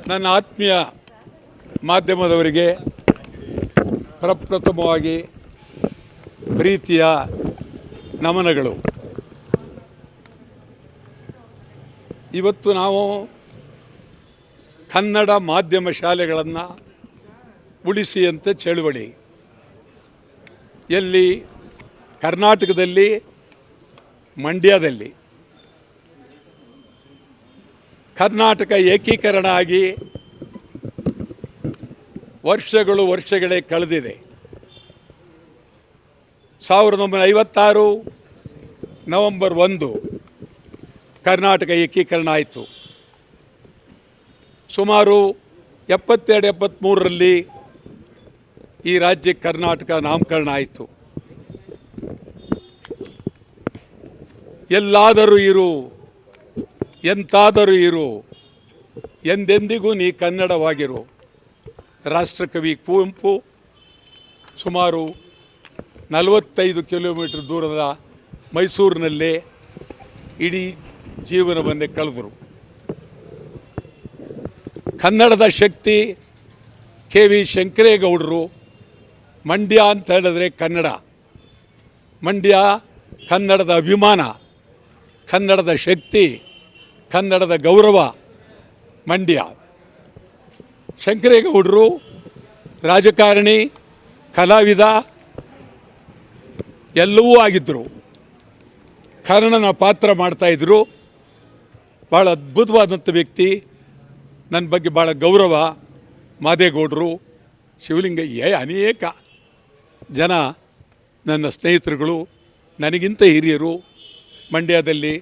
ನನ್ನ ಆತ್ಮೀಯ ಮಾಧ್ಯಮದವರಿಗೆ ಪ್ರಪ್ರಥಮವಾಗಿ ಪ್ರೀತಿಯ ನಮನಗಳು. ಇವತ್ತು ನಾವು ಕನ್ನಡ ಮಾಧ್ಯಮ ಶಾಲೆಗಳನ್ನು ಉಳಿಸಿ ಅಂತ ಚಳುವಳಿ ಎಲ್ಲಿ ಕರ್ನಾಟಕದಲ್ಲಿ ಮಂಡ್ಯದಲ್ಲಿ ಕರ್ನಾಟಕ ಏಕೀಕರಣ ಆಗಿ ವರ್ಷಗಳೇ ಕಳೆದಿದೆ. 1956 ನವೆಂಬರ್ 1 ಕರ್ನಾಟಕ ಏಕೀಕರಣ ಆಯಿತು. ಸುಮಾರು 72-73ರಲ್ಲಿ ಈ ರಾಜ್ಯಕ್ಕೆ ಕರ್ನಾಟಕ ನಾಮಕರಣ ಆಯಿತು. ಎಲ್ಲಾದರೂ ಇರು, ಎಂತಾದರೂ ಇರು, ಎಂದೆಂದಿಗೂ ನೀ ಕನ್ನಡವಾಗಿರು. ರಾಷ್ಟ್ರಕವಿ ಕುವೆಂಪು ಸುಮಾರು 45 ಕಿಲೋಮೀಟರ್ ದೂರದ ಮೈಸೂರಿನಲ್ಲೇ ಇಡೀ ಜೀವನವನ್ನೇ ಕಳೆದರು. ಕನ್ನಡದ ಶಕ್ತಿ ಕೆ.ವಿ. ಶಂಕರೇಗೌಡರು. ಮಂಡ್ಯ ಅಂತ ಹೇಳಿದ್ರೆ ಕನ್ನಡ, ಮಂಡ್ಯ ಕನ್ನಡದ ಅಭಿಮಾನ, ಕನ್ನಡದ ಶಕ್ತಿ, ಕನ್ನಡದ ಗೌರವ ಮಂಡ್ಯ. ಶಂಕರೇಗೌಡರು ರಾಜಕಾರಣಿ, ಕಲಾವಿದ ಎಲ್ಲವೂ ಆಗಿದ್ದರು. ಕರ್ಣನ ಪಾತ್ರ ಮಾಡ್ತಾಯಿದ್ರು. ಭಾಳ ಅದ್ಭುತವಾದಂಥ ವ್ಯಕ್ತಿ. ನನ್ನ ಬಗ್ಗೆ ಭಾಳ ಗೌರವ. ಮಾದೇಗೌಡರು, ಶಿವಲಿಂಗಯ್ಯ, ಅನೇಕ ಜನ ನನ್ನ ಸ್ನೇಹಿತರುಗಳು, ನನಗಿಂತ ಹಿರಿಯರು ಮಂಡ್ಯದಲ್ಲಿ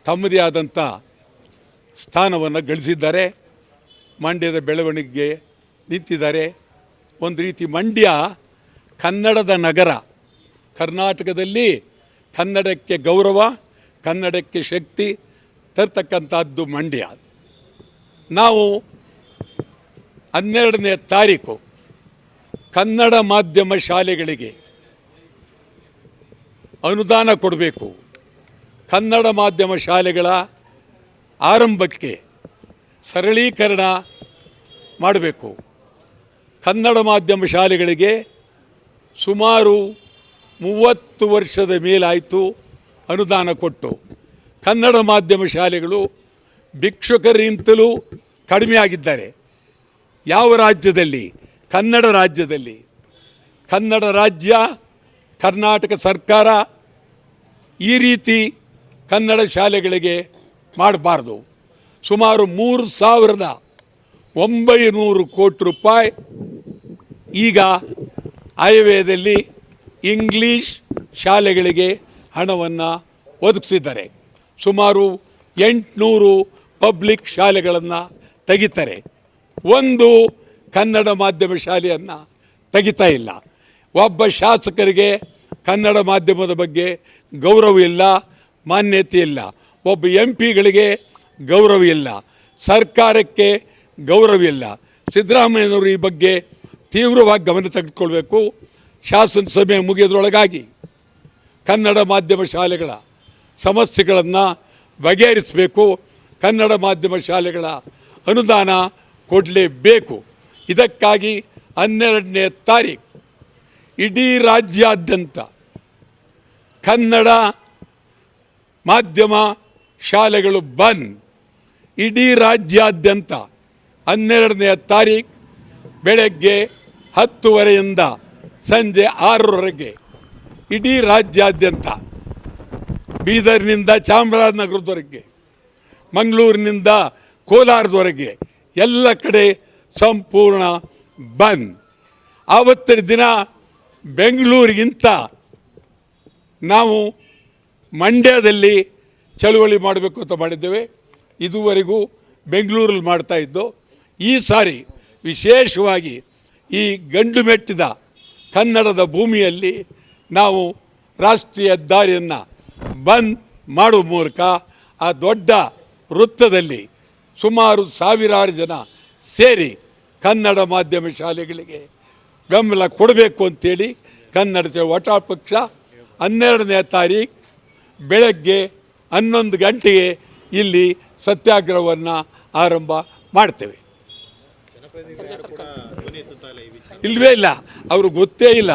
ತಮ್ಮದೇ ಆದಂಥ ಸ್ಥಾನವನ್ನು ಗಳಿಸಿದ್ದಾರೆ. ಮಂಡ್ಯದ ಬೆಳವಣಿಗೆಗೆ ನಿಂತಿದ್ದಾರೆ. ಒಂದು ರೀತಿ ಮಂಡ್ಯ ಕನ್ನಡದ ನಗರ. ಕರ್ನಾಟಕದಲ್ಲಿ ಕನ್ನಡಕ್ಕೆ ಗೌರವ, ಕನ್ನಡಕ್ಕೆ ಶಕ್ತಿ ತರ್ತಕ್ಕಂಥದ್ದು ಮಂಡ್ಯ. ನಾವು 12ನೇ ತಾರೀಕು ಕನ್ನಡ ಮಾಧ್ಯಮ ಶಾಲೆಗಳಿಗೆ ಅನುದಾನ ಕೊಡಬೇಕು. ಕನ್ನಡ ಮಾಧ್ಯಮ ಶಾಲೆಗಳ ಆರಂಭಕ್ಕೆ ಸರಳೀಕರಣ ಮಾಡಬೇಕು. ಕನ್ನಡ ಮಾಧ್ಯಮ ಶಾಲೆಗಳಿಗೆ ಸುಮಾರು 30 ವರ್ಷದ ಮೇಲಾಯಿತು ಅನುದಾನ ಕೊಟ್ಟು. ಕನ್ನಡ ಮಾಧ್ಯಮ ಶಾಲೆಗಳು ಭಿಕ್ಷುಕರಿಂತಲೂ ಕಡಿಮೆ ಆಗಿದ್ದಾರೆ. ಯಾವ ರಾಜ್ಯದಲ್ಲಿ? ಕನ್ನಡ ರಾಜ್ಯದಲ್ಲಿ. ಕನ್ನಡ ರಾಜ್ಯ, ಕರ್ನಾಟಕ ಸರ್ಕಾರ ಈ ರೀತಿ ಕನ್ನಡ ಶಾಲೆಗಳಿಗೆ ಮಾಡಬಾರ್ದು. ಸುಮಾರು 3,900 ಕೋಟಿ ರೂಪಾಯಿ ಈಗ ಆಯವ್ಯಯದಲ್ಲಿ ಇಂಗ್ಲೀಷ್ ಶಾಲೆಗಳಿಗೆ ಹಣವನ್ನು ಒದಗಿಸಿದ್ದಾರೆ. ಸುಮಾರು 800 ಪಬ್ಲಿಕ್ ಶಾಲೆಗಳನ್ನು ತೆಗಿತಾರೆ. ಒಂದು ಕನ್ನಡ ಮಾಧ್ಯಮ ಶಾಲೆಯನ್ನು ತೆಗಿತಾ ಇಲ್ಲ. ಒಬ್ಬ ಶಾಸಕರಿಗೆ ಕನ್ನಡ ಮಾಧ್ಯಮದ ಬಗ್ಗೆ ಗೌರವ ಇಲ್ಲ, ಮಾನ್ಯತೆ ಇಲ್ಲ. ಒಬ್ಬ MP ಗಳಿಗೆ ಗೌರವ ಇಲ್ಲ, ಸರ್ಕಾರಕ್ಕೆ ಗೌರವ ಇಲ್ಲ. ಸಿದ್ದರಾಮಯ್ಯನವರು ಈ ಬಗ್ಗೆ ತೀವ್ರವಾಗಿ ಗಮನ ತೆಗೆದುಕೊಳ್ಬೇಕು. ಶಾಸನಸಭೆ ಮುಗಿಯೋದ್ರೊಳಗಾಗಿ ಕನ್ನಡ ಮಾಧ್ಯಮ ಶಾಲೆಗಳ ಸಮಸ್ಯೆಗಳನ್ನು ಬಗೆಹರಿಸಬೇಕು. ಕನ್ನಡ ಮಾಧ್ಯಮ ಶಾಲೆಗಳ ಅನುದಾನ ಕೊಡಲೇಬೇಕು. ಇದಕ್ಕಾಗಿ 12ನೇ ತಾರೀಕು ಇಡೀ ರಾಜ್ಯಾದ್ಯಂತ ಕನ್ನಡ ಮಾಧ್ಯಮ ಶಾಲೆಗಳು ಬಂದ್. ಇಡೀ ರಾಜ್ಯಾದ್ಯಂತ 12ನೇ ತಾರೀಕು ಬೆಳಗ್ಗೆ 10:30ಯಿಂದ ಸಂಜೆ 6:00ವರೆಗೆ ಇಡೀ ರಾಜ್ಯಾದ್ಯಂತ, ಬೀದರ್ನಿಂದ ಚಾಮರಾಜನಗರದವರೆಗೆ, ಮಂಗಳೂರಿನಿಂದ ಕೋಲಾರದವರೆಗೆ ಎಲ್ಲ ಕಡೆ ಸಂಪೂರ್ಣ ಬಂದ್. ಆವತ್ತಿನ ದಿನ ಬೆಂಗಳೂರಿಗಿಂತ ನಾವು ಮಂಡ್ಯದಲ್ಲಿ ಚಳುವಳಿ ಮಾಡಬೇಕು ಅಂತ ಮಾಡಿದ್ದೇವೆ. ಇದುವರೆಗೂ ಬೆಂಗಳೂರಲ್ಲಿ ಮಾಡ್ತಾಯಿದ್ದು. ಈ ಸಾರಿ ವಿಶೇಷವಾಗಿ ಈ ಗಂಡು ಮೆಟ್ಟಿದ ಕನ್ನಡದ ಭೂಮಿಯಲ್ಲಿ ನಾವು ರಾಷ್ಟ್ರೀಯ ಹೆದ್ದಾರಿಯನ್ನು ಬಂದ್ ಮಾಡುವ ಮೂಲಕ ಆ ದೊಡ್ಡ ವೃತ್ತದಲ್ಲಿ ಸುಮಾರು ಸಾವಿರಾರು ಜನ ಸೇರಿ ಕನ್ನಡ ಮಾಧ್ಯಮ ಶಾಲೆಗಳಿಗೆ ಬೆಂಬಲ ಕೊಡಬೇಕು ಅಂತೇಳಿ ಕನ್ನಡ ಒಟ್ಟಾಳ ಪಕ್ಷ 12ನೇ ತಾರೀಕು ಬೆಳಗ್ಗೆ 11 ಗಂಟೆಗೆ ಇಲ್ಲಿ ಸತ್ಯಾಗ್ರಹವನ್ನು ಆರಂಭ ಮಾಡ್ತೇವೆ. ಇಲ್ಲವೇ ಇಲ್ಲ, ಅವರು ಗೊತ್ತೇ ಇಲ್ಲ.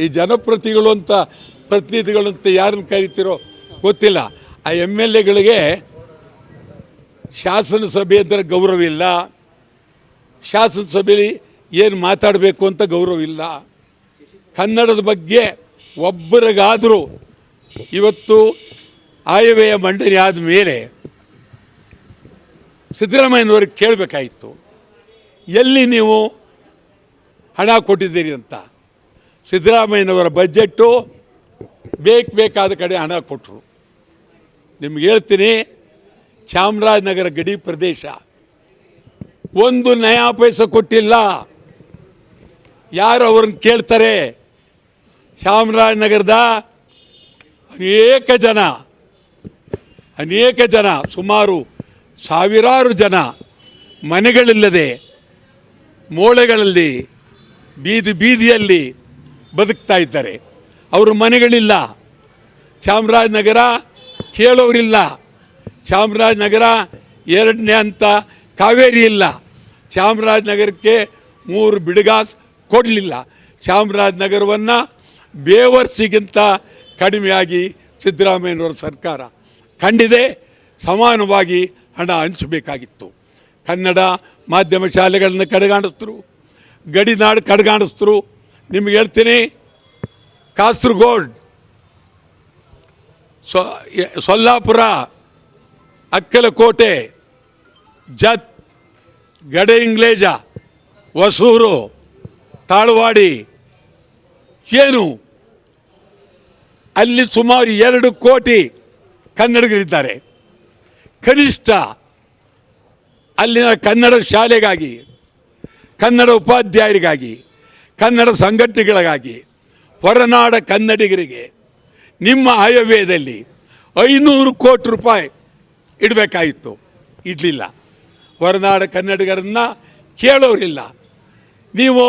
ಈ ಜನಪ್ರತಿನಿಧಿಗಳು ಅಂತ ಯಾರನ್ನು ಕರಿತೀರೋ ಗೊತ್ತಿಲ್ಲ. ಆ MLAಗಳಿಗೆ ಶಾಸನಸಭೆ ಅಂದರೆ ಗೌರವ ಇಲ್ಲ, ಶಾಸನಸಭೆಯಲ್ಲಿ ಏನು ಮಾತಾಡಬೇಕು ಅಂತ ಗೌರವ ಇಲ್ಲ. ಕನ್ನಡದ ಬಗ್ಗೆ ಒಬ್ಬರಿಗಾದರೂ ಇವತ್ತು ಆಯವ್ಯಯ ಮಂಡನೆ ಆದ ಮೇಲೆ ಸಿದ್ದರಾಮಯ್ಯನವ್ರಿಗೆ ಕೇಳಬೇಕಾಯಿತು, ಎಲ್ಲಿ ನೀವು ಹಣ ಕೊಟ್ಟಿದ್ದೀರಿ ಅಂತ. ಸಿದ್ದರಾಮಯ್ಯನವರ ಬಜೆಟ್ಟು ಬೇಕಾದ ಕಡೆ ಹಣ ಕೊಟ್ಟರು. ನಿಮ್ಗೆ ಹೇಳ್ತೀನಿ, ಚಾಮರಾಜನಗರ ಗಡಿ ಪ್ರದೇಶ ಒಂದು ನಯಾ ಪೈಸೆ ಕೊಟ್ಟಿಲ್ಲ. ಯಾರು ಅವ್ರನ್ನ ಕೇಳ್ತಾರೆ? ಚಾಮರಾಜನಗರದ ಅನೇಕ ಜನ ಸುಮಾರು ಸಾವಿರಾರು ಜನ ಮನೆಗಳಿಲ್ಲದೆ ಮೋಳೆಗಳಲ್ಲಿ ಬೀದಿಯಲ್ಲಿ ಬದುಕ್ತಾ ಇದ್ದಾರೆ. ಅವ್ರ ಮನೆಗಳಿಲ್ಲ. ಚಾಮರಾಜನಗರ ಕೇಳೋರಿಲ್ಲ. ಚಾಮರಾಜನಗರ 2ನೇ ಹಂತ ಕಾವೇರಿ ಇಲ್ಲ. ಚಾಮರಾಜನಗರಕ್ಕೆ 3 ಬಿಡುಗಾಸ್ ಕೊಡಲಿಲ್ಲ. ಚಾಮರಾಜನಗರವನ್ನು ಬೇವರ್ಸಿಗಿಂತ ಕಡಿಮೆಯಾಗಿ ಸಿದ್ದರಾಮಯ್ಯನವರ ಸರ್ಕಾರ ಕಂಡಿದೆ. ಸಮಾನವಾಗಿ ಹಣ ಹಂಚಬೇಕಾಗಿತ್ತು. ಕನ್ನಡ ಮಾಧ್ಯಮ ಶಾಲೆಗಳನ್ನು ಕಡೆಗಾಣಿಸಿದ್ರು, ಗಡಿನಾಡು ಕಡೆಗಾಣಿಸಿದ್ರು. ನಿಮ್ಗೆ ಹೇಳ್ತೀನಿ, ಕಾಸರಗೋಡು, ಸೊಲ್ಲಾಪುರ, ಅಕ್ಕಲಕೋಟೆ, ಜತ್, ಗಡಇಂಗ್ಲೇಜ, ಹೊಸೂರು, ತಾಳವಾಡಿ, ಏನು ಅಲ್ಲಿ ಸುಮಾರು 2 ಕೋಟಿ ಕನ್ನಡಿಗರಿದ್ದಾರೆ. ಕನಿಷ್ಠ ಅಲ್ಲಿನ ಕನ್ನಡ ಶಾಲೆಗಾಗಿ, ಕನ್ನಡ ಉಪಾಧ್ಯಾಯರಿಗಾಗಿ, ಕನ್ನಡ ಸಂಘಟನೆಗಳಿಗಾಗಿ, ಹೊರನಾಡ ಕನ್ನಡಿಗರಿಗೆ ನಿಮ್ಮ ಆಯವ್ಯಯದಲ್ಲಿ 500 ಕೋಟಿ ರೂಪಾಯಿ ಇಡಬೇಕಾಗಿತ್ತು. ಇಡಲಿಲ್ಲ. ಹೊರನಾಡ ಕನ್ನಡಿಗರನ್ನು ಕೇಳೋರಿಲ್ಲ. ನೀವು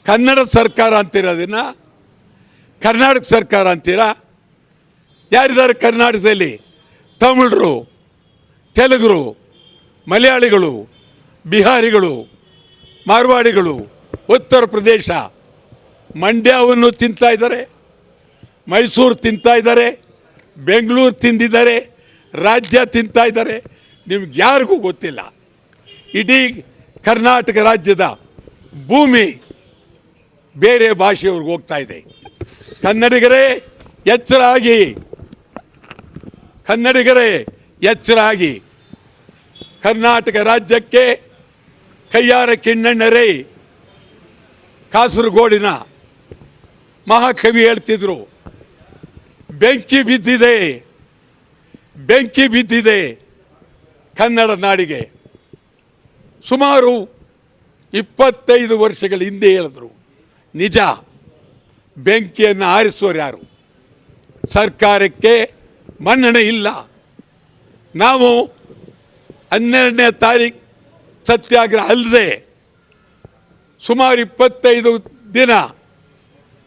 ಕನ್ನಡ ಸರ್ಕಾರ ಅಂತೀರೋದನ್ನು ಕರ್ನಾಟಕ ಸರ್ಕಾರ ಅಂತೀರಾ? ಯಾರಿದ್ದಾರೆ ಕರ್ನಾಟಕದಲ್ಲಿ? ತಮಿಳರು, ತೆಲುಗರು, ಮಲಯಾಳಿಗಳು, ಬಿಹಾರಿಗಳು, ಮಾರ್ವಾಡಿಗಳು, ಉತ್ತರ ಪ್ರದೇಶ, ಮಂಡ್ಯವನ್ನು ತಿಂತಾ ಇದ್ದಾರೆ, ಮೈಸೂರು ತಿಂತಾ ಇದ್ದಾರೆ, ಬೆಂಗಳೂರು ತಿಂದಿದ್ದಾರೆ, ರಾಜ್ಯ ತಿಂತಾ ಇದ್ದಾರೆ. ನಿಮ್ಗೆ ಯಾರಿಗೂ ಗೊತ್ತಿಲ್ಲ. ಇಡೀ ಕರ್ನಾಟಕ ರಾಜ್ಯದ ಭೂಮಿ ಬೇರೆ ಭಾಷೆಯವ್ರಿಗೆ ಹೋಗ್ತಾ ಇದೆ. ಕನ್ನಡಿಗರೇ ಎಚ್ಚರ ಆಗಿ ಕರ್ನಾಟಕ ರಾಜ್ಯಕ್ಕೆ ಕಯ್ಯಾರ ಕಿಣ್ಣಣ್ಣರೇ ಕಾಸರಗೋಡಿನ ಮಹಾಕವಿ ಹೇಳ್ತಿದ್ರು, ಬೆಂಕಿ ಬಿದ್ದಿದೆ ಕನ್ನಡ ನಾಡಿಗೆ. ಸುಮಾರು 25 ವರ್ಷಗಳ ಹಿಂದೆ ಹೇಳಿದ್ರು. ನಿಜ. ಬೆಂಕಿಯನ್ನು ಆರಿಸುವರು ಯಾರು? ಸರ್ಕಾರಕ್ಕೆ ಮನ್ನಣೆ ಇಲ್ಲ. ನಾವು 12ನೇ ತಾರೀಕು ಸತ್ಯಾಗ್ರಹ ಅಲ್ಲದೆ ಸುಮಾರು 25 ದಿನ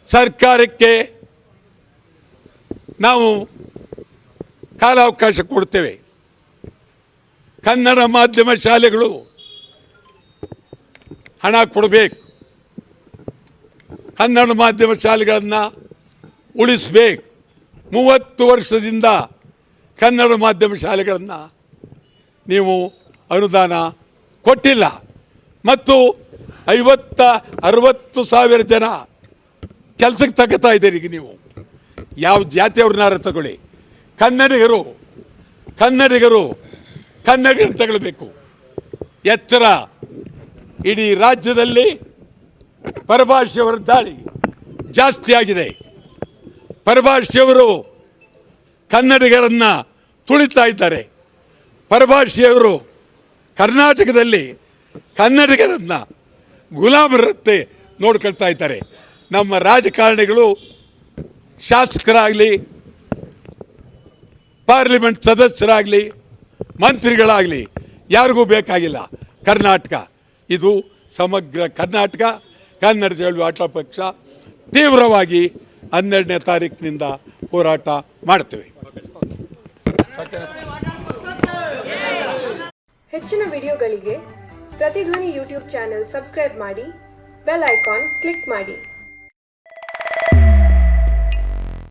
ಸರ್ಕಾರಕ್ಕೆ ನಾವು ಕಾಲಾವಕಾಶ ಕೊಡ್ತೇವೆ. ಕನ್ನಡ ಮಾಧ್ಯಮ ಶಾಲೆಗಳು ಹಣ ಕೊಡಬೇಕು. ಕನ್ನಡ ಮಾಧ್ಯಮ ಶಾಲೆಗಳನ್ನು ಉಳಿಸಬೇಕು. 30 ವರ್ಷದಿಂದ ಕನ್ನಡ ಮಾಧ್ಯಮ ಶಾಲೆಗಳನ್ನು ನೀವು ಅನುದಾನ ಕೊಟ್ಟಿಲ್ಲ. ಮತ್ತು 50-60 ಸಾವಿರ ಜನ ಕೆಲಸಕ್ಕೆ ತಗೋತಾ ಇದ್ದೀರಿ. ಈಗ ನೀವು ಯಾವ ಜಾತಿಯವ್ರನ್ನಾರ ತಗೊಳ್ಳಿ, ಕನ್ನಡಿಗರು ತಗೊಳ್ಬೇಕು. ಎಚ್ಚರ. ಇಡೀ ರಾಜ್ಯದಲ್ಲಿ ಪರಭಾಷೆಯವರ ದಾಳಿ ಜಾಸ್ತಿ ಆಗಿದೆ. ಪರಭಾಷೆಯವರು ಕನ್ನಡಿಗರನ್ನು ತುಳಿತಾ ಇದ್ದಾರೆ. ಪರಭಾಷೆಯವರು ಕರ್ನಾಟಕದಲ್ಲಿ ಕನ್ನಡಿಗರನ್ನು ಗುಲಾಮರಂತೆ ನೋಡ್ಕೊಳ್ತಾ ಇದ್ದಾರೆ. ನಮ್ಮ ರಾಜಕಾರಣಿಗಳು, ಶಾಸಕರಾಗಲಿ, ಪಾರ್ಲಿಮೆಂಟ್ ಸದಸ್ಯರಾಗಲಿ, ಮಂತ್ರಿಗಳಾಗಲಿ ಯಾರಿಗೂ ಬೇಕಾಗಿಲ್ಲ ಕರ್ನಾಟಕ. ಇದು ಸಮಗ್ರ ಕರ್ನಾಟಕ. ಕನ್ನಡ ಚಳವಳಿ ಪಕ್ಷ ತೀವ್ರವಾಗಿ 12ನೇ ತಾರೀಕಿನಿಂದ ಹೋರಾಟ ಮಾಡ್ತೇವೆ. ಹೆಚ್ಚಿನ ವಿಡಿಯೋಗಳಿಗೆ ಪ್ರತಿಧ್ವನಿ ಯೂಟ್ಯೂಬ್ ಚಾನೆಲ್ ಸಬ್ಸ್ಕ್ರೈಬ್ ಮಾಡಿ, ಬೆಲ್ ಐಕಾನ್ ಕ್ಲಿಕ್ ಮಾಡಿ.